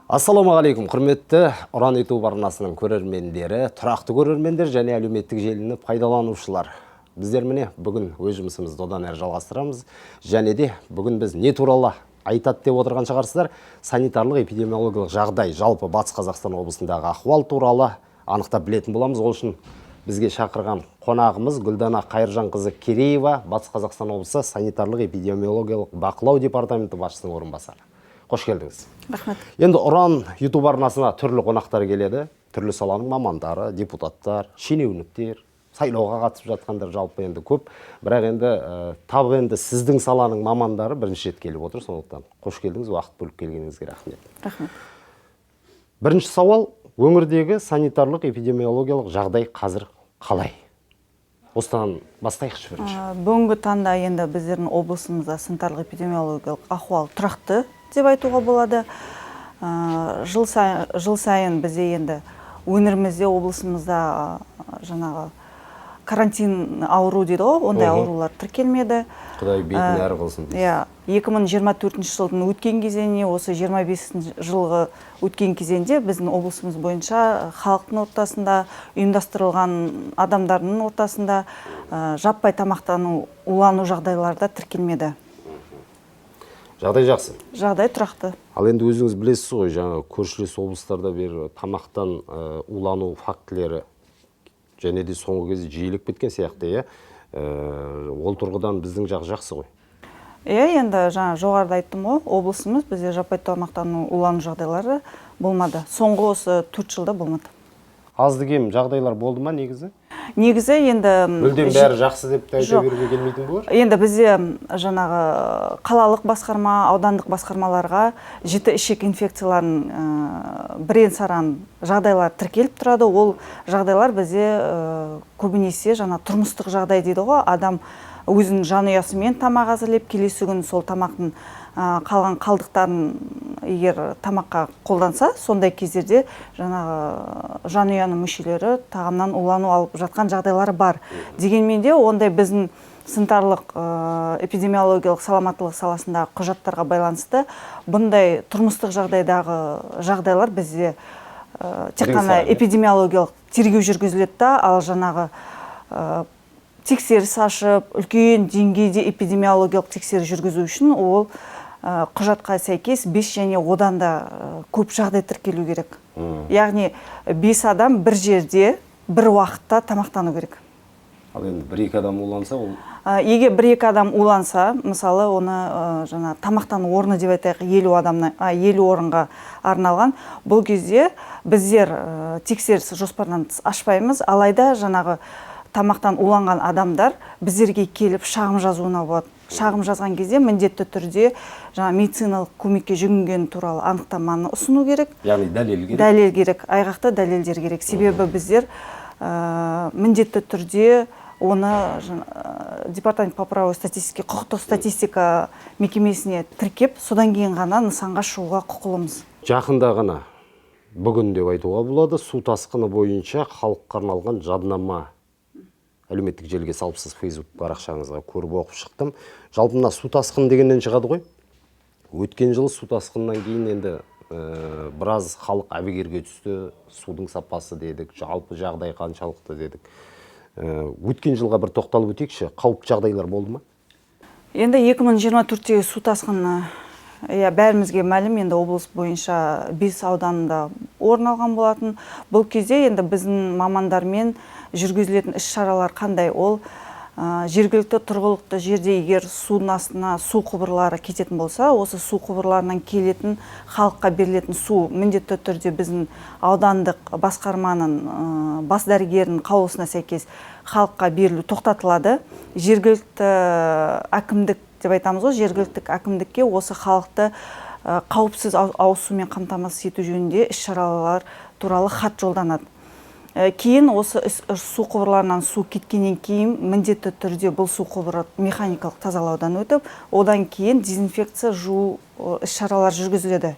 Ассаламағалейкум, құрметті Ұран YouTube арнасының көрермендері, тұрақты көрермендер және әлеуметтік желіні пайдаланушылар. Біздер міне бүгін өз жұмысымызды одан әрі жалғастырамыз. Және де бүгін біз не туралы айтады деп отырған шығарсыздар, санитарлық эпидемиологиялық жағдай жалпы Батыс Қазақстан облысындағы ахуал туралы анықтап білетін боламыз. Ол үшін бізге шақырған қонағымыз Гүлдана Қайыржанқызы Кереева, Батыс Қазақстан облысы санитарлық эпидемиологиялық бақылау департаменті басшысының орынбасары. Қош келдіңіз. Рахмет. Енді Ұран YouTube арнасына түрлі қонақтар келеді, түрлі саланың мамандары, депутаттар, шенеуніктер, сайлауға қатысып жатқандар жалпы енді көп. Бірақ енді табы енді сіздің саланың мамандары бірінші рет келіп отыр, сондықтан қош келдіңіз, уақыт бөліп келгеніңізге рахмет. Рахмет. Бірінші сауал, өңірдегі санитарлық эпидемиологиялық жағдай қазір қалай? Осыдан бастайықшы бірінші. Бүгінгі таңда енді біздердің облысымызда санитарлық эпидемиологиялық ахуал тұрақты деп айтуға болады. Жыл сайын бізде енді өңірімізде, облысымызда жаңағы карантин ауру дейді ғой, ондай аурулар тіркелмеді. Құдай бетін әрі қылсын. 2024 жылдың өткен кезеңіне, осы 25 жылғы өткен кезеңде біздің облысымыз бойынша халықтың ортасында, ұйымдастырылған адамдардың ортасында жаппай тамақтану, улану жағдайларда тіркелмеді. Жағдай жақсы. Жағдай тұрақты. Ал енді өзіңіз білесіз ғой, жаңа көршілес облыстарда бір тамақтан улану фактілері және де соңғы кезде жиілеп кеткен сияқты, ол тұрғыдан біздің жақсы ғой. Енді жаңа жоғарыда айттым ғой, облысымыз бізде жаппай тамақтану улану жағдайлары болмады. Соңғы осы 4 жылда болмады. Азды-кем жағдайлар болды ма негізі? Негізі енді мүлдем бәрі жақсы деп айта беруге келмейтін болар. Енді бізде жаңағы қалалық басқарма, аудандық басқармаларға жіті ішек инфекцияларын бірен-саран жағдайлар тіркеліп тұрады. Ол жағдайлар бізде көбінесе жаңа тұрмыстық жағдай дейді ғой. Адам өзінің жанұясымен тамақ әзірлеп, келесі күн сол тамақтың қалған қалдықтарын егер тамаққа қолданса, сондай кездерде жаңағы жанұяның мүшелері тағамнан улану алып жатқан жағдайлары бар. Дегенмен де ондай біздің санитарлық эпидемиологиялық саламаттылық саласындағы құжаттарға байланысты бұндай тұрмыстық жағдайдағы жағдайлар бізде тек қана эпидемиологиялық тергеу жүргізіледі, ал жаңағы тексеріс ашып, үлкен деңгейде эпидемиологиялық тексеріс жүргізу үшін ол құжатқа сәйкес 5 және одан да көп жағдай тіркелу керек. Яғни 5 адам бір жерде, бір уақытта тамақтану керек. Ал енді 1-2 адам уланса, ол... Егер 1-2 адам уланса, мысалы, оны жаңа тамақтану орны деп айтайық, 50 орынға арналған. Бұл кезде біздер тексеріс жоспардан ашпаймыз, алайда жаңағы тамақтан уланған адамдар біздерге келіп шағым жазуына болады. Шағым жазған кезде міндетті түрде медициналық көмекке жүгінген туралы анықтаманы ұсыну керек. Яғни дәлел керек. Дәлел керек, айғақты дәлелдер керек. Себебі біздер міндетті түрде оны департамент по правовой статистике, құқықтық статистика мекемесіне тіркеп, содан кейін ғана нысанға шығуға құқылымыз. Жақында ғана бүгін деп айтуға болады, су тасқыны бойынша халыққа арналған жаднама әлеуметтік желіге салыпсыз Facebook парақшаңызға көріп оқып шықтым. Жалпы мына су тасқыны дегеннен шығады ғой. Өткен жылы су тасқынынан кейін енді біраз халық әбігерге түсті, судың сапасы дедік, жалпы жағдай қаншалықты дедік. Өткен жылға бір тоқталып өтейікші, қауіпті жағдайлар болды ма? Енді 2024-тегі су тасқыны бәрімізге мәлім, енді облыс бойынша 5 ауданында орын алған болатын. Бұл кезде енді біздің мамандармен жүргізілетін іс-шаралар қандай? Ол жергілікті тұрғылықты жерде егер судың астына су құбырлары кететін болса, осы су құбырларынан келетін халыққа берілетін су міндетті түрде біздің аудандық басқарманың бас дәрігерінің қаулысына сәйкес халыққа берілу тоқтатылады. Жергілікті әкімдік деп айтамыз ғой, жергілікті әкімдікке осы халықты қауіпсіз ауыз сумен қамтамасыз ету жөнінде іс-шаралар туралы хат жолданады. Кейін осы су құбырларынан су кеткеннен кейін міндетті түрде бұл су құбыры механикалық тазалаудан өтіп, одан кейін дезинфекция жуу іс-шаралар жүргізіледі.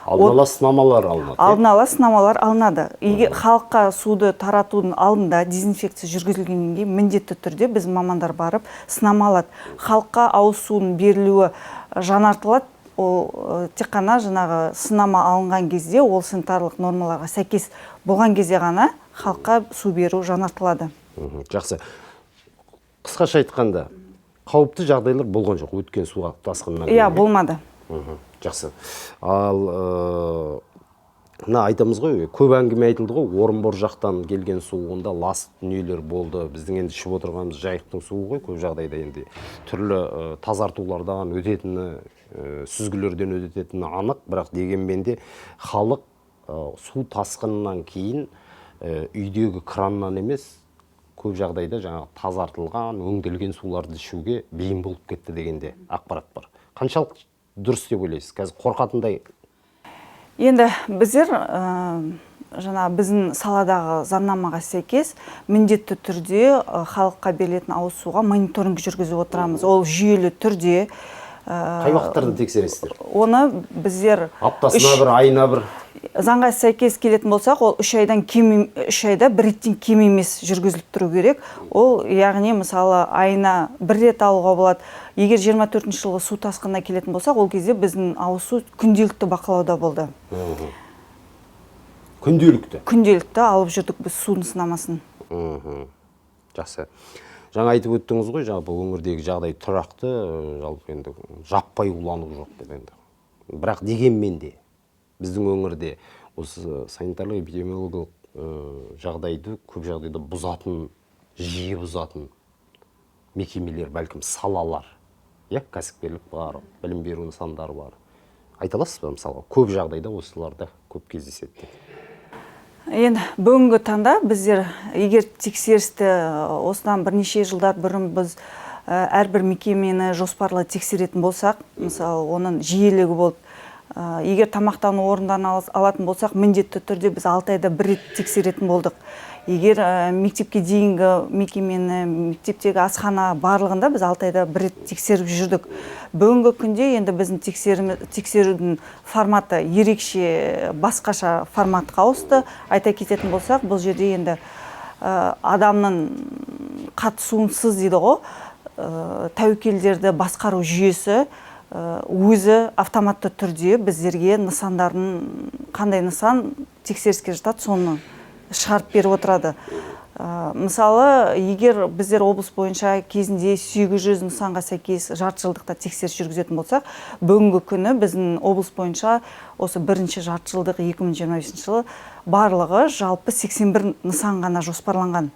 Алдын ала сынамалар алынады. Алдын ала сынамалар алынады. Егер халыққа суды таратудың алдында дезинфекция жүргізілгеннен кейін міндетті түрде біз мамандар барып сынама алады. Халыққа ауыз судың берілуі жаңартылады. ол тек қана жаңағы сынама алынған кезде ол санитарлық нормаларға сәйкес болған кезде ғана халыққа су беру жаңартылады. Жақсы. Қысқаша айтқанда, қауіпті жағдайлар болған жоқ өткен суға тасқыннан? Иә, болмады. Жақсы. Ал айтамыз ғой, көп әңгіме айтылды ғой, Орынбор жақтан келген су, онда лас дүниелер болды. Біздің енді ішіп отырғанымыз жайықтың суы ғой, көп жағдайда енді түрлі тазартулардан өтетіні, сүзгілерден өтетіні анық, бірақ дегенмен де халық су тасқынынан кейін үйдегі краннан емес, көп жағдайда жаңағы тазартылған, өңделген суларды ішуге бейім болып кетті дегенде ақпарат бар. Қаншалық дұрыс деп ойлайсыз? Қазір қорқатындай. Енді біздер жаңа біздің саладағы заңнамаға сәйкес міндетті түрде халыққа берілетін ауыз суға мониторинг жүргізіп отырамыз. Ол жүйелі түрде. Қай уақыттарда тексересіздер? Оны біздер аптасына бір, айына бір. Заңға сәйкес келетін болсақ, ол 3 айда бір реттен кем емес жүргізіліп тұру керек. Ол яғни мысалы айына бір рет алуға болады. Егер 24 жылғы су тасқынына келетін болсақ, ол кезде біздің ауыз су күнделікті бақылауда болды. Күнделікті? Күнделікті алып жүрдік біз судың сынамасын. Жақсы. Жаңа айтып өттіңіз ғой, жалпы өңірдегі жағдай тұрақты, жалпы енді жаппай улану жоқ деп енді. Бірақ дегенмен де біздің өңірде осы санитарлық эпидемиологиялық жағдайды көп жағдайда бұзатын, жиі бұзатын мекемелер, бәлкім салалар, кәсіпкерлік бар, білім беру нысандары бар. Айта аласыз ба, мысалға, көп жағдайда осыларда көп кездеседі? Енді бүгінгі таңда біздер егер тексерісті осыдан бірнеше жылдар бұрын біз әрбір мекемені жоспарлы тексеретін болсақ, мысалы, оның жиілігі болды. Егер тамақтану орындан алатын болсақ, міндетті түрде біз 6 айда бір рет тексеретін болдық. Егер мектепке дейінгі мекемені, мектептегі асхана барлығында біз 6 айда бір рет тексеріп жүрдік. Бүгінгі күнде енді біздің тексерудің форматы ерекше басқаша форматқа ауысты. Айта кететін болсақ, бұл жерде енді адамның қатысуынсыз дейді ғой, тәуекелдерді басқару жүйесі өзі автоматты түрде біздерге нысандардың қандай нысан тексеріске жатады, соны шығарып беріп отырады. Мысалы, егер біздер облыс бойынша кезінде 800 нысанға сәйкес жарты жылдықта тексеріс жүргізетін болсақ, бүгінгі күні біздің облыс бойынша осы бірінші жарты жылдық 2025 жылы барлығы жалпы 81 нысан ғана жоспарланған.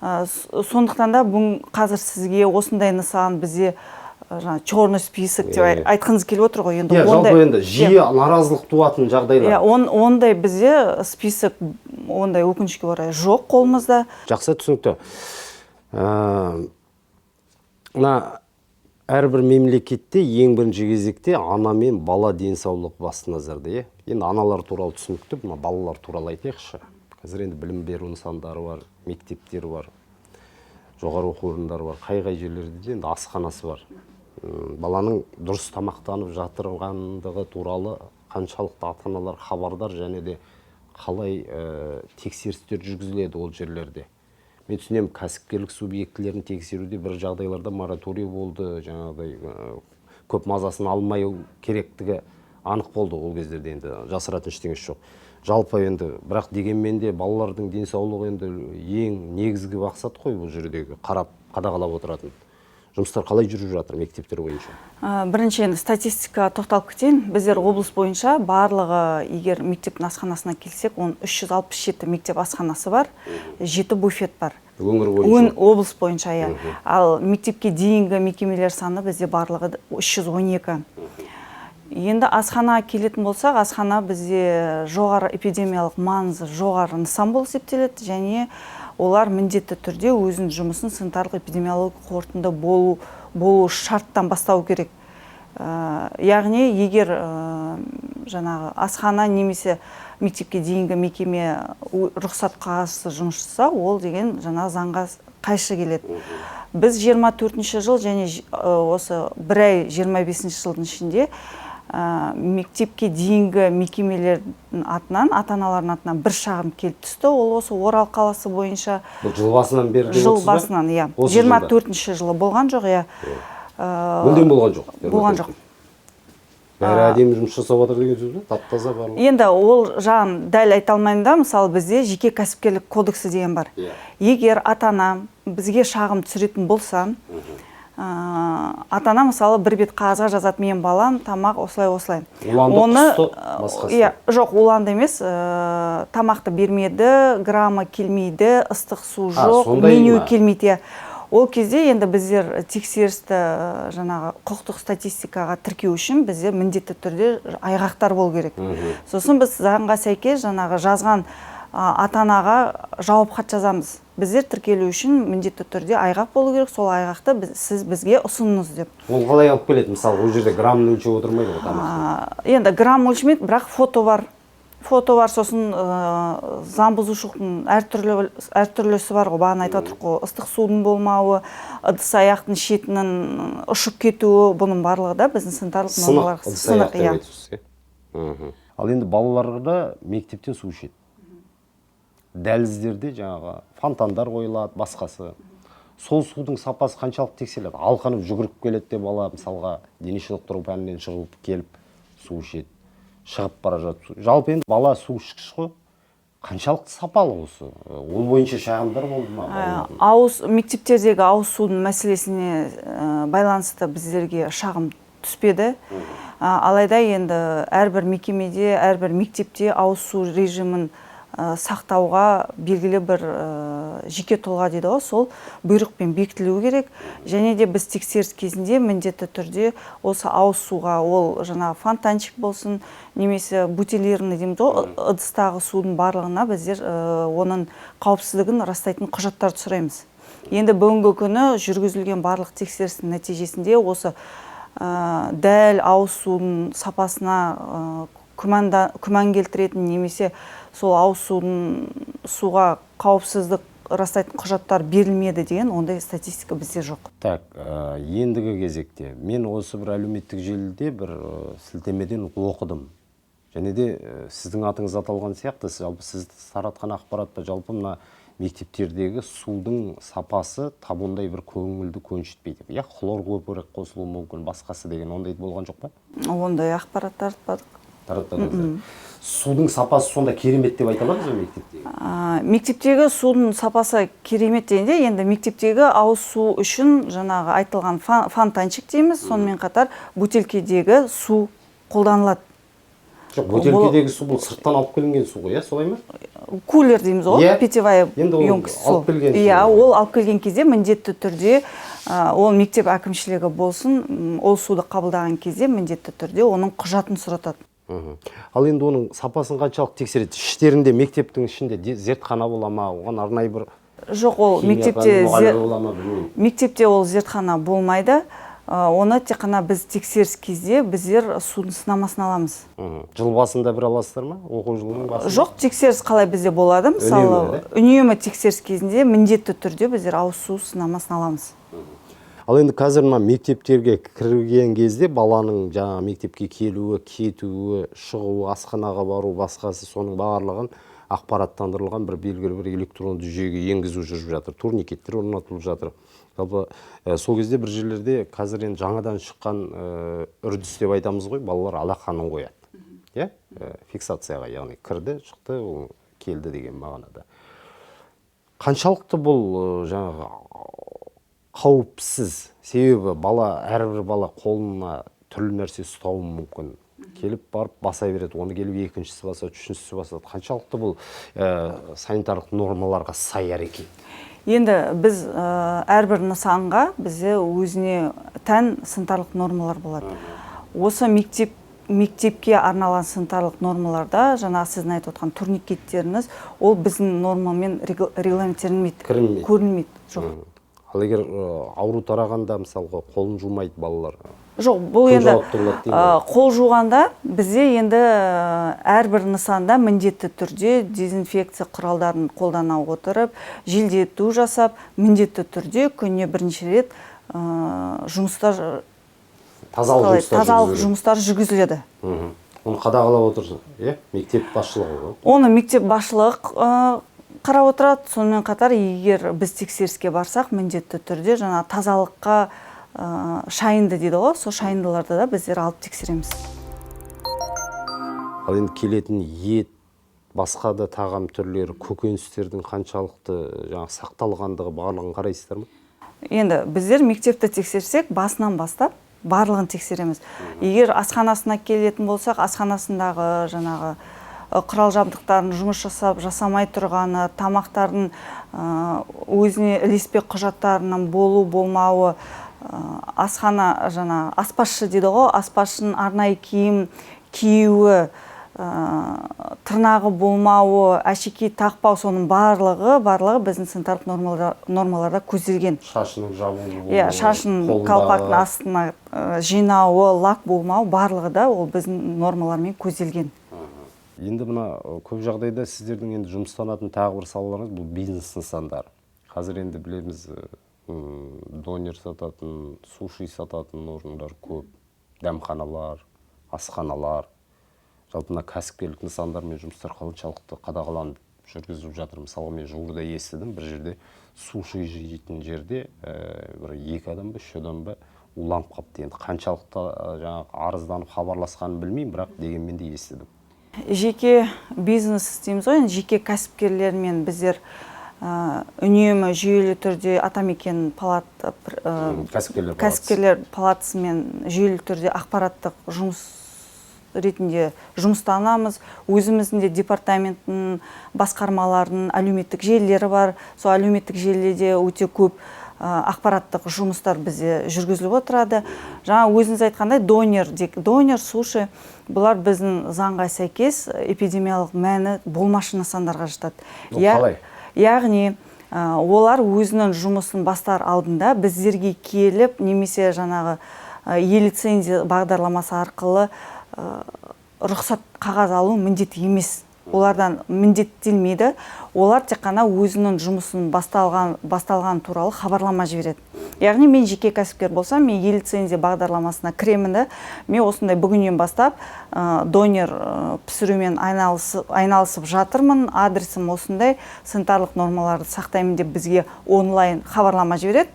Сондықтан да қазір сізге осындай нысан бізде черный список деп айтқыңыз келіп отыр ғой. Жалпы енді жиі наразылық туатын жағдайлар. Ондай бізде список, ондай өкінішке орай жоқ қолымызда. Жақсы, түсінікті. Әрбір мемлекетте ең бірінші кезекте ана мен бала денсаулығы басты назарда. Енді аналар туралы түсінікті, балалар туралы айтайықшы. Қазір енді білім беру нысандары бар, мектептер бар, жоғары оқу орындары бар, қай жерлерде енді асханасы бар. Баланың дұрыс тамақтанып жатырғандығы туралы қаншалықты ата-аналар хабардар, және де қалай тексерістер жүргізіледі ол жерлерде. Мен түсінемін, кәсіпкерлік субъектілерін тексеруде бір жағдайларда мораторий болды, жаңағыдай көп мазасын алмай керектігі анық болды ол кездерде, енді жасыратын ештеңесі жоқ. Жалпы енді, бірақ дегенмен де балалардың денсаулығы енді ең негізгі мақсат қой бұл жердегі, қадағалап отыратын. Жұмыстар қалай жүріп жатыр мектептер бойынша? Бірінші енді статистика тоқталып кетейін. Біздер облыс бойынша барлығы, егер мектептің асханасына келсек, 367 мектеп асханасы бар, 7 буфет бар. Өңір бойынша? Облыс бойынша, иә. Ал мектепке дейінгі мекемелер саны бізде барлығы 312. Енді асхана келетін болсақ, асхана бізде жоғары эпидемиялық маңызы жоғары нысан болып есептеледі, және олар міндетті түрде өзінің жұмысын санитарлық эпидемиологиялық қорытынды болу шарттан бастау керек. Яғни, егер жаңағы асхана немесе мектепке дейінгі мекеме рұқсат қағазсыз жұмыс жасаса, ол деген жаңа заңға қайшы келеді. Біз 24 жыл және осы бір ай 25 жылдың ішінде мектепке дейінгі мекемелердің атынан, ата-аналардың атынан бір шағым келіп түсті. Ол осы Орал қаласы бойынша. Бұл жыл басынан бері? Жыл басынан, иә. 24 жылы болған жоқ, иә. Мүлдем болған жоқ? Болған жоқ. бәрі әдемі жұмыс жасап жатыр деген сөз бе? Тап-таза барлығы. Енді ол жағын дәл айта алмаймын да, мысалы бізде жеке кәсіпкерлік кодексі деген бар. Егер ата-ана бізге шағым түсіретін болса, ата-ана мысалы бір бет қағазға жазады, мен балам тамақ осылай. Уланды, құсты, басқасы. Жоқ, уланды емес, тамақты бермеді, граммы келмейді, ыстық су жоқ, меню келмейді. Ол кезде енді біздер тексерісті жаңағы құқықтық статистикаға тіркеу үшін бізде міндетті түрде айғақтар болу керек. Сосын біз заңға сәйкес жаңағы жазған ата-анаға жауап хат жазамыз. Біздер тіркелу үшін міндетті түрде айғақ болу керек, сол айғақты сіз бізге ұсыныңыз деп. Ол қалай алып келеді? Мысалы, ол жерде граммын өлшеп отырмайды ғой тамақты. Енді грамм өлшемейді, бірақ фото бар. Сосын заң бұзушылықтың әртүрлісі бар ғой, бағана айтып отырмын ғой, ыстық судың болмауы, ыдыс аяқтың шетінің ұшып кетуі, бұның барлығы да біздің санитарлық нормаларға сынық. Ыдыс аяқ деп айтасыз. Ал енді балаларға мектептен су ішеді. Дәліздерде жаңағы фонтандар қойылады, басқасы. Сол судың сапасы қаншалық тексеріледі? Алқанып жүгіріп келеді де бала, мысалға дене шынықтыру пәнінен шығып келіп су ішеді. Шығып бара жатыр. Жалпы енді бала су ішкіш қой. Қаншалықты сапалы осы? Ол бойынша шағымдар болды ма? Мектептердегі ауыз судың мәселесіне байланысты біздерге шағым түспеді. Алайда енді әрбір мекемеде, әрбір мектепте ауыз су режимін сақтауға белгілі бір жеке тұлға дейді ғой, сол бұйрықпен бекітілуі керек. Және де біз тексеріс кезінде міндетті түрде осы ауыз суға, ол жаңағы фонтанчик болсын, немесе бутилированный дейміз ғой, ыдыстағы судың барлығына біздер оның қауіпсіздігін растайтын құжаттарды сұраймыз. Енді бүгінгі күні жүргізілген барлық тексерістің нәтижесінде осы дәл ауыз судың сапасына күмән келтіретін немесе сол ауыз суға қауіпсіздік растайтын құжаттар берілмеді деген ондай статистика бізде жоқ. Так, ендігі кезекте мен осы бір әлеуметтік желіде бір сілтемеден оқыдым. Және де сіздің атыңыз аталған сияқты, жалпы сіз таратқан ақпаратта жалпы мына мектептердегі судың сапасы табындай бір көңілді көншітпейді. Я хлор көбірек қосылуы мүмкін, басқасы деген ондай болған жоқ па? Ондай ақпарат таратпадық. Судың сапасы сонда керемет деп айта аламыз ба мектептегі? Мектептегі судың сапасы керемет дегенде, енді мектептегі ауыз су үшін жаңағы айтылған фонтанчик дейміз, сонымен қатар бутилкедегі су қолданылады. Жоқ, бутилкедегі су бұл сырттан алып келінген су ғой, солай ма? Кулер дейміз ғой, питьевая емкость. Ол алып келген кезде міндетті түрде ол мектеп әкімшілігі болсын, ол суды қабылдаған кезде міндетті түрде оның құжатын сұратады. Ал енді оның сапасын қаншалық тексереді? Іштерінде, мектептің ішінде зертхана бола ма? Оған арнайы бір... Жоқ, ол мектепте ол зертхана болмайды. Оны тек қана біз тексеріс кезде біздер судың сынамасын аламыз. Жыл басында бір аласыздар ма? Оқу жылының басында? Жоқ, тексеріс қалай бізде болады? Мысалы, үнемі тексеріс кезінде міндетті түрде біздер ауыз су сынамасын аламыз. Ал енді қазір мектептерге кірген кезде баланың жаңа мектепке келуі, кетуі, шығуы, асханаға бару, басқасы соның барлығын ақпараттандырылған бір белгілі бір электронды жүйеге енгізу жүріп жатыр. Турникеттер орнатылып жатыр. Жалпы сол кезде бір жерлерде қазір енді жаңадан шыққан үрдіс деп айтамыз ғой, балалар алақанын қояды. Фиксацияға, яғни кірді, шықты, келді деген мағынада. Қаншалықты бұл жаңағы қауіпсіз? Себебі әрбір бала қолына түрлі нәрсе ұстауы мүмкін. Келіп барып баса береді, оны келіп екіншісі басады, үшіншісі басады. Қаншалықты бұл санитарлық нормаларға сай әрекет? Енді біз әрбір нысанға бізде өзіне тән санитарлық нормалар болады. Осы мектепке арналған санитарлық нормаларда, жаңа сіздің айтып отқан турникеттеріңіз, ол біздің нормамен регламенттелмейді, көрінмейді. Жоқ. Ал егер ауру тарағанда, мысалға, қолын жумайды балалар? Жоқ, бұл енді қол жуғанда бізде енді әрбір нысанда міндетті түрде дезинфекция құралдарын қолдана отырып, желдету жасап, міндетті түрде күніне бірнеше рет тазалық жұмыстар жүргізіледі. Оны қадағалап отырсың, мектеп басшылығы? Оны мектеп басшылығы қарап отырады. Сонымен қатар, егер біз тексеріске барсақ, міндетті түрде жаңа тазалыққа шайынды дейді ғой, сол шайындыларды да біздер алып тексереміз. Ал енді келетін ет, басқа да тағам түрлері, көкөністердің қаншалықты сақталғандығы барлығын қарайсыздар ма? Енді біздер мектепті тексерсек, басынан бастап барлығын тексереміз. Егер асханасына келетін болсақ, асханасындағы жаңағы құрал жабдықтарын жұмыс жасамай тұрғаны, тамақтардың өзіне ілеспе құжаттарының болу болмауы, асхана аспазшы дейді ғой, аспазшының арнайы киім киюі, тырнағы болмауы, әшекей тақпау, соның барлығы біздің санитарлық нормаларда көзделген. Шашының жабуы, шашын қалпақтың астына жинауы, лак болмауы, барлығы да ол біздің нормалармен көзделген. Енді мына көп жағдайда сіздердің енді жұмыстанатын тағы бір салаларыңыз бұл бизнес нысандары. Қазір енді білеміз, донер сататын, суши сататын орындар көп, дәмханалар, асханалар. Жалпы мына кәсіпкерлік нысандармен жұмыстар қаншалықты қадағаланып жүргізіліп жатыр. Мысалы, мен жуырда естідім, бір жерде суши жейтін жерде бір 2 адам ба, 3 адам ба уланып қалыпты. Енді қаншалықты арызданып хабарласқанын білмеймін, бірақ дегенмен де естідім. Жеке бизнес істейміз ғой, жеке кәсіпкерлермен біздер үнемі жүйелі түрде Атамекен кәсіпкерлер палатасымен жүйелі түрде ақпараттық жұмыс ретінде жұмыстанамыз. Өзіміздің де департаменттің басқармаларының әлеуметтік желілері бар. Сол әлеуметтік желіде өте көп ақпараттық жұмыстар бізде жүргізіліп отырады. Жаңа өзіңіз айтқандай донер, суши, бұлар біздің заңға сәйкес эпидемиялық мәні болмашы нысандарға жатады. Қалай? Яғни олар өзінің жұмысын бастар алдында біздерге келіп, немесе жаңағы е-лицензия бағдарламасы арқылы рұқсат қағаз алу міндетті емес. Олардан міндеттелмейді. Олар тек қана өзінің жұмысын басталған туралы хабарлама жібереді. Яғни мен жеке кәсіпкер болсам, мен е-лицензия бағдарламасына кіремін, мен осындай бүгіннен бастап донер пісірумен айналысып жатырмын, адресім осындай, санитарлық нормаларды сақтаймын деп бізге онлайн хабарлама жібереді.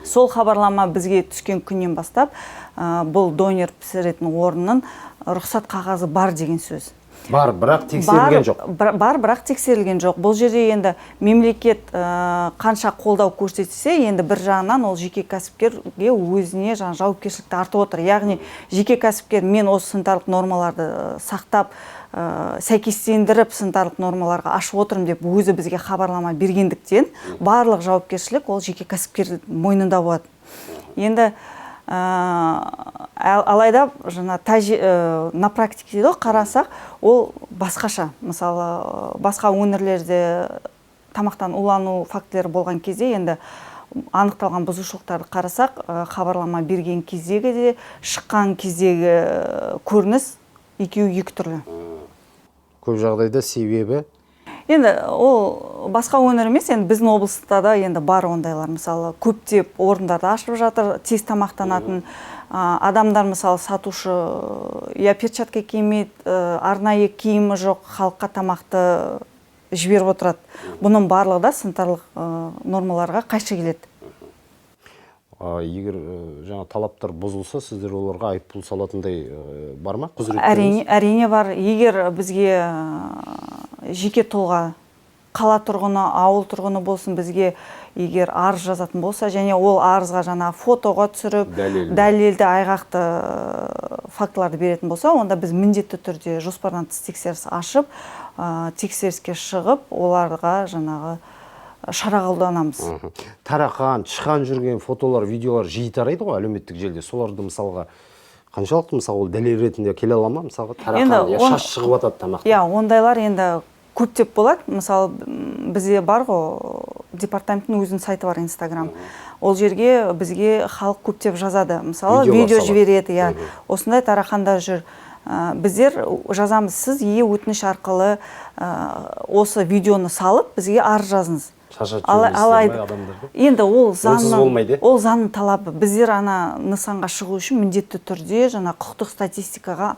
Сол хабарлама бізге түскен күннен бастап бұл донер пісіретін орынның рұқсат қағазы бар деген сөз. Бар, бірақ тексерілген жоқ. Бар, бірақ тексерілген жоқ. Бұл жерде енді мемлекет қанша қолдау көрсетсе, енді бір жағынан ол жеке кәсіпкерге өзіне жауапкершілікті артып отыр. Яғни жеке кәсіпкер мен осы санитарлық нормаларды сақтап, сәйкестендіріп санитарлық нормаларға ашып отырмын деп өзі бізге хабарлама бергендіктен барлық жауапкершілік ол жеке кәсіпкер мойнында болады. Енді алайда на практике қарасақ, ол басқаша. Мысалы, басқа өңірлерде тамақтан улану фактілері болған кезде, енді анықталған бұзушылықтарды қарасақ, хабарлама берген кездегі де, шыққан кездегі көрініс екеуі екі түрлі. Көп жағдайда себебі? Енді ол басқа өңір емес, енді біздің облыста да енді бар ондайлар. Мысалы, көптеп орындарды ашып жатыр, тез тамақтанатын адамдар, мысалы, сатушы перчатка кимейді, арнайы киімі жоқ, халыққа тамақты жіберіп отырады. Бұның барлығы да санитарлық нормаларға қайшы келеді. Егер талаптар бұзылса, сіздер оларға айыппұл салатындай бар ма? Әрине бар. Егер бізге жеке тұлға, қала тұрғыны, ауыл тұрғыны болсын, бізге егер арыз жазатын болса, және ол арызға фотоға түсіріп, дәлелді айғақты фактыларды беретін болса, онда біз міндетті түрде жоспардан тыс тексеріс ашып, тексеріске шығып, оларға шара қолданамыз. Тараған, шыққан жүрген фотолар, видеолар жиі тарайды ғой әлеуметтік желіде. Соларды мысалға қаншалықты ол дәлел ретінде келе ала ма? Мысалға тараған, шаш шығып жатады тамақтан. Ондайлар енді көптеп болады. Мысалы, бізде бар ғой, департаменттің өзінің сайты бар, Инстаграм. Ол жерге бізге халық көптеп жазады. Мысалы, видео жібереді. Осындай тарақандар жүр. Біздер жазамыз, сіз өтініш арқылы осы видеоны салып, бізге арыз жазыңыз. Енді ол заңның талабы. Біздер нысанға шығу үшін міндетті түрде құқықтық статистикаға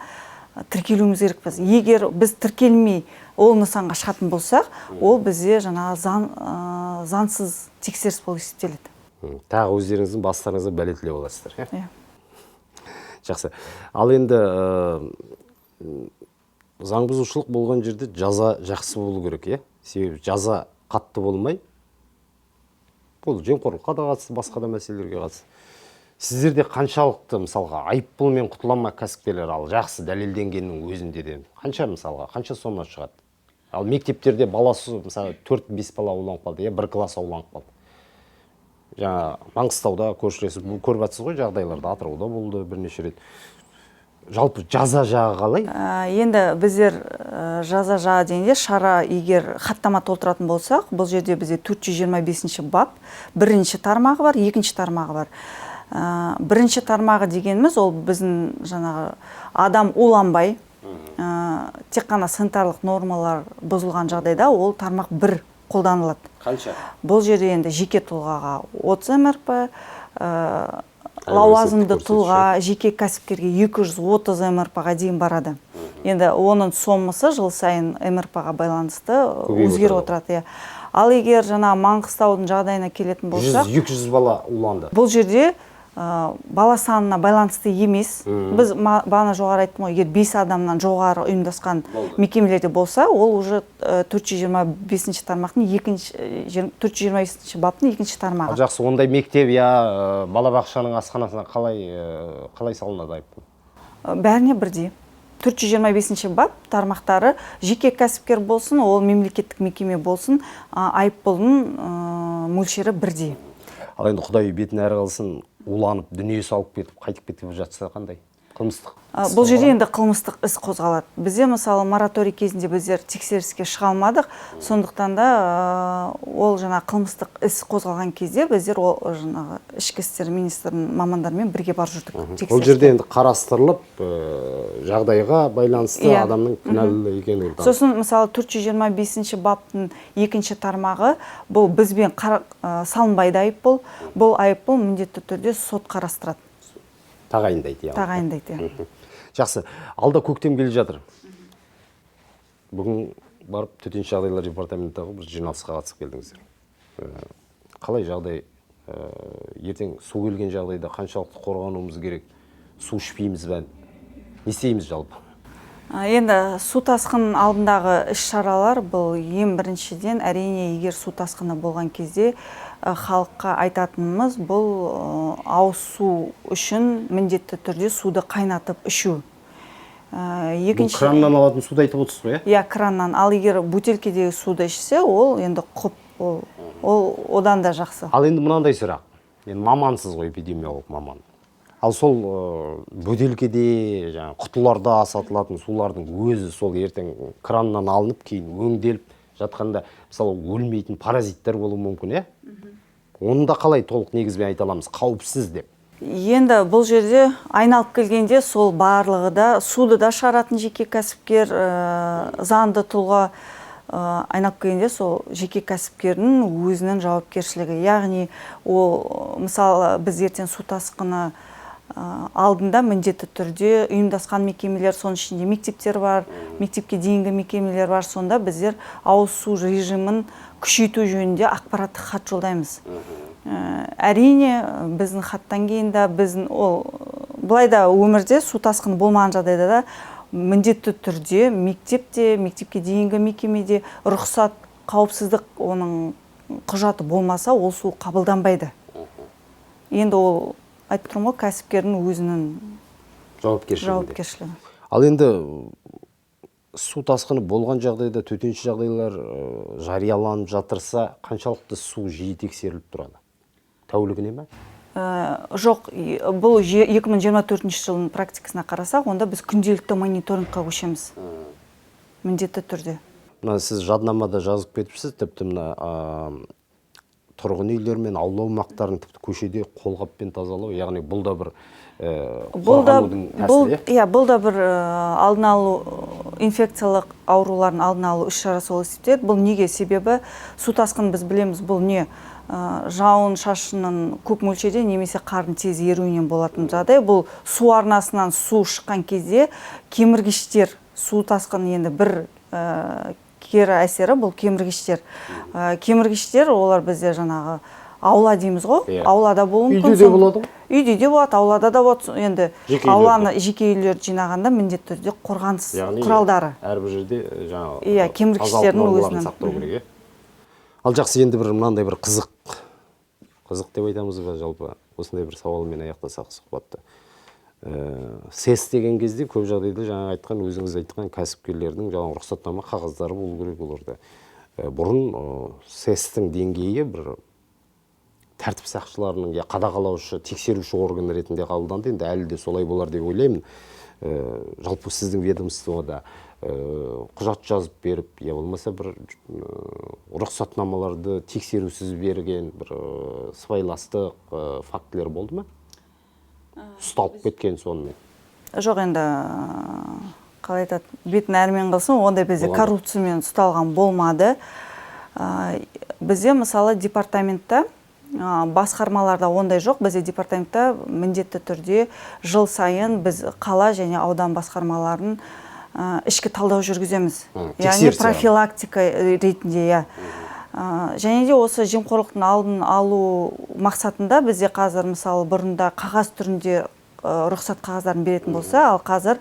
тіркелуіміз керекпіз. Егер біз тіркелмей ол нысанға шығатын болсақ, ол бізде заңсыз тексеріс болып есептеледі. Тағы өздеріңіздің бастарыңызды бәлетілеп аласыздар. Жақсы. Ал енді заң бұзушылық болған жерде жаза жақсы болу керек, иә? Себебі жаза қатты болмай, бұл жемқорлыққа да қатысты, басқа да мәселелерге қатысты. Сіздерде қаншалықты мысалға айыппұлмен құтылама кәсіпкерлер, ал жақсы дәлелденгеннің өзінде де қанша мысалға, қанша сома шығады? Ал мектептерде баласы мысалы 4-5 бала ауланып қалды, 1 класс ауланып қалды. Жаңа Маңғыстауда көршілесі көріп жатсыз ғой жағдайларды, Атырауда болды бірнеше рет. Жалпы жаза жағы қалай? Енді біздер жаза жағы дегенде шара егер хаттама толтыратын болсақ, бұл жерде бізде 425-ші бап, бірінші тармағы бар, екінші тармағы бар. Бірінші тармағы дегеніміз ол біздің жаңағы адам уланбай, тек қана санитарлық нормалар бұзылған жағдайда ол тармақ 1 қолданылады. Қанша? Бұл жерде енді жеке тұлғаға 30 МРП, лауазымды тұлға, жеке кәсіпкерге 230 МРП-ға дейін барады. Енді оның сомасы жыл сайын МРП-ға байланысты өзгеріп отырады. Ал егер жаңа Маңғыстаудың жағдайына келетін болсақ, 200 бала уланды. Бұл жерде бала санына байланысты емес. Біз бағана жоғары айттым ғой, егер 5 адамнан жоғары ұйымдасқан мекемелерде болса, ол уже 425-ші тармақтың 425-ші баптың 2-ші тармағы. Жақсы, ондай мектеп я балабақшаның асханасына қалай салынады айыппұл? Бәріне бірдей. 425-ші бап тармақтары жеке кәсіпкер болсын, ол мемлекеттік мекеме болсын, айыппұлдың мөлшері бірдей. Ал енді Құдай бетін әрі қалсын, уланып, дүние салып кетіп, қайтып кетіп жатса қандай? Қылмыстық? Бұл жерде енді қылмыстық іс қозғалады. Бізде мысалы мораторий кезінде біздер тексеріске шыға алмадық. Сондықтан да ол жаңа қылмыстық іс қозғалған кезде біздер ол жаңағы ішкі істер министрінің мамандарымен бірге барып жүрдік. Ол жерде енді қарастырылып, жағдайға байланысты адамның кінәлі екені. Сосын мысалы 425-ші баптың 2-ші тармағы бұл бізбен салынбайды айыппұл. Бұл айыппұл міндетті түрде сот қарастырады. Тағайындайды. Тағайындайды. Жақсы, алда көктем келе жатыр. Бүгін барып төтенше жағдайлар департаментіндағы бір жиналысқа қатысып келдіңіздер. Қалай жағдай? Ертең су келген жағдайда қаншалықты қорғануымыз керек? Су ішпейміз бе? Не істейміз жалпы? Енді су тасқын алдындағы іс-шаралар бұл ең біріншіден әрине егер су тасқыны болған кезде халыққа айтатынымыз бұл ауыз су үшін міндетті түрде суды қайнатып ішу. Бұл краннан алатын суды айтып отырсыз ғой, иә? Иә, краннан. Ал егер бөтелкедегі суды ішсе, ол енді құп, ол одан да жақсы. Ал енді мынандай сұрақ. Енді мамансыз ғой, эпидемиолог маман. Ал сол бөтелкеде, құтыларда сатылатын сулардың өзі сол ертең краннан алынып, кейін өңделіп жатқанда, мысалы өлмейтін паразиттер болуы мүмкін, е? Оны да қалай толық негізбен айта аламыз, қауіпсіз деп? Енді бұл жерде айналып келгенде сол барлығы да суды да шығаратын жеке кәсіпкер, заңды тұлға айналып келгенде сол жеке кәсіпкердің өзінің жауапкершілігі. Яғни ол мысалы біз ертең су тасқыны алдында міндетті түрде ұйымдасқан мекемелер, соның ішінде мектептер бар, мектепке дейінгі мекемелер бар, сонда біздер ауыз су режимін күшейту жөнінде ақпараттық хат жолдаймыз. Әрине біздің хаттан кейін де біздің былайда өмірде су тасқыны болмаған жағдайда да міндетті түрде мектепте, мектепке дейінгі мекемеде рұқсат, қауіпсіздік оның құжаты болмаса ол су қабылданбайды. Енді ол айтып тұрмын ғой, кәсіпкердің өзінің жауапкершілігі. Ал енді су тасқыны болған жағдайда төтенше жағдайлар жарияланып жатырса, қаншалықты су жиі тексеріліп тұрады? Тәулігіне ме? Жоқ, бұл 2024 жылдың практикасына қарасақ, онда біз күнделікті мониторингқа көшеміз. Міндетті түрде. Сіз жаднамада жазып кетіпсіз, тіпті тұрғын үйлер мен аула аумақтарын тіпті көшеде қолғаппен тазалау, яғни бұл да бір қорғанудың тәсілі. Иә, бұл да бір алдын алу, инфекциялық аурулардың алдын алу іс-шарасы болып есептеледі. Бұл неге? Себебі су тасқынын біз білеміз, бұл не? Жауын шашынның көп мөлшерде немесе қардың тез еруінен болатын жағдай. Бұл су арнасынан су шыққан кезде кеміргіштер, су тасқыны енді бір кері әсері бұл кеміргіштер. Кеміргіштер олар бізде жаңағы аула дейміз ғой. Иә. Аулада болуы мүмкін. Үйде де болады ғой? Үйде де болады, аулада да болады. Енді Жеке ауланы жеке үйлерді жинағанда міндетті түрде қорғаныс құралдары. Әрбір жерде жаңағы Иә, кеміргіштердің өзінің сақтау керек. Ал жақсы, енді бір мынандай бір қызық деп айтамыз ба, жалпы осындай бір сауалмен аяқтасақ сұхбатты. СЭС деген кезде көп жағдайда жаңа айтқан, өзіңіз айтқан кәсіпкерлердің жаңағы рұқсатнама қағаздары болу керек оларда. Бұрын СЭС-тің деңгейі бір тәртіп сақшыларының қадағалаушы, тексеруші орган ретінде қабылданды. Енді әлі де солай болар деп ойлаймын. Жалпы сіздің ведомствода құжат жазып беріп, я болмаса бір рұқсатнамаларды тексерусіз берген бір сыбайластық фактілер болды ма? Ұсталып кеткен сонымен. Жоқ, енді қалай айтады, бетін әрмен қылсын, ондай бізде коррупциямен ұсталған болмады. Бізде мысалы департаментта, басқармаларда ондай жоқ. Бізде департаментта міндетті түрде жыл сайын біз қала және аудан басқармаларын ішкі талдау жүргіземіз. Яғни профилактика ретінде. Және де осы жемқорлықтың алдын алу мақсатында бізде қазір мысалы бұрында қағаз түрінде рұқсат қағаздарын беретін болса, ал қазір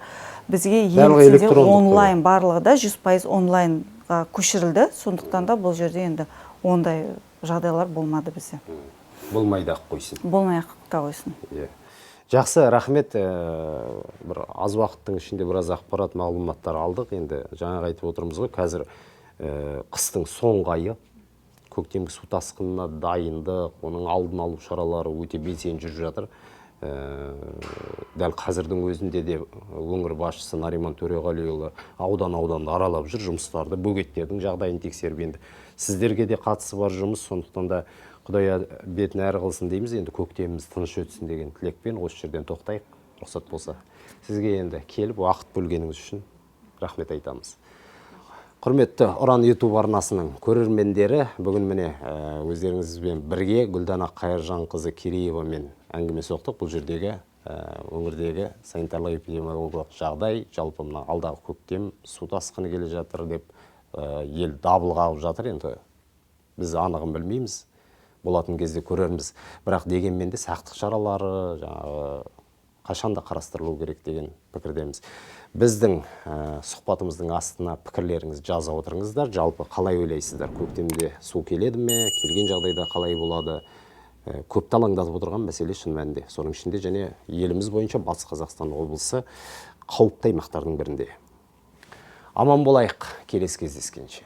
бізге елде онлайн, барлығы да 100% онлайнға көшірілді. Сондықтан да бұл жерде енді ондай жағдайлар болмады бізде. Болмайды ақ қойсын. Болмай ақ қойсын. Жақсы, рахмет. Бір аз уақыттың ішінде біраз ақпарат, мағлұматтар алдық. Енді жаңа айтып отырмыз ғой, қазір қыстың соңғы айы, көктемгі су тасқынына дайындық, оның алдын алу шаралары өте белсенді жүріп жатыр. Дәл қазірдің өзінде де өңір басшысы Нариман Төреғалиұлы аудан-ауданды аралап жүр, жұмыстарды, бөгеттердің жағдайын тексеріп енді. Сіздерге де қатысы бар жұмыс, сондықтан да Құдай бетін әрі қылсын дейміз. Енді көктеміміз тыныш өтсін деген тілекпен осы жерден тоқтайық, рұқсат болса. Сізге енді келіп уақыт бөлгеніңіз үшін рахмет айтамыз. Құрметті Ұран YouTube арнасының көрермендері, бүгін міне өздеріңізбен бірге Гүлдана Қайыржанқызы Кереевамен әңгіме соқтық. Бұл жердегі өңірдегі санитарлық-эпидемиологиялық жағдай, жалпы мына алдағы көктем су тасқыны келе жатыр деп ел дабыл қағып жатыр. Енді біз анығын білмейміз, болатын кезде көрерміз. Бірақ дегенмен де сақтық шаралары қашанда қарастырылу керек деген пікірдеміз. Біздің сұхбатымыздың астына пікірлеріңіз жаза отырыңыздар. Жалпы қалай ойлайсыздар? Көктемде су келеді ме? Келген жағдайда қалай болады? Көпті алаңдатып отырған мәселе шын мәнінде. Соның ішінде және еліміз бойынша Батыс Қазақстан облысы қауіпті аймақтардың бірінде. Аман болайық, келесі кездескенше.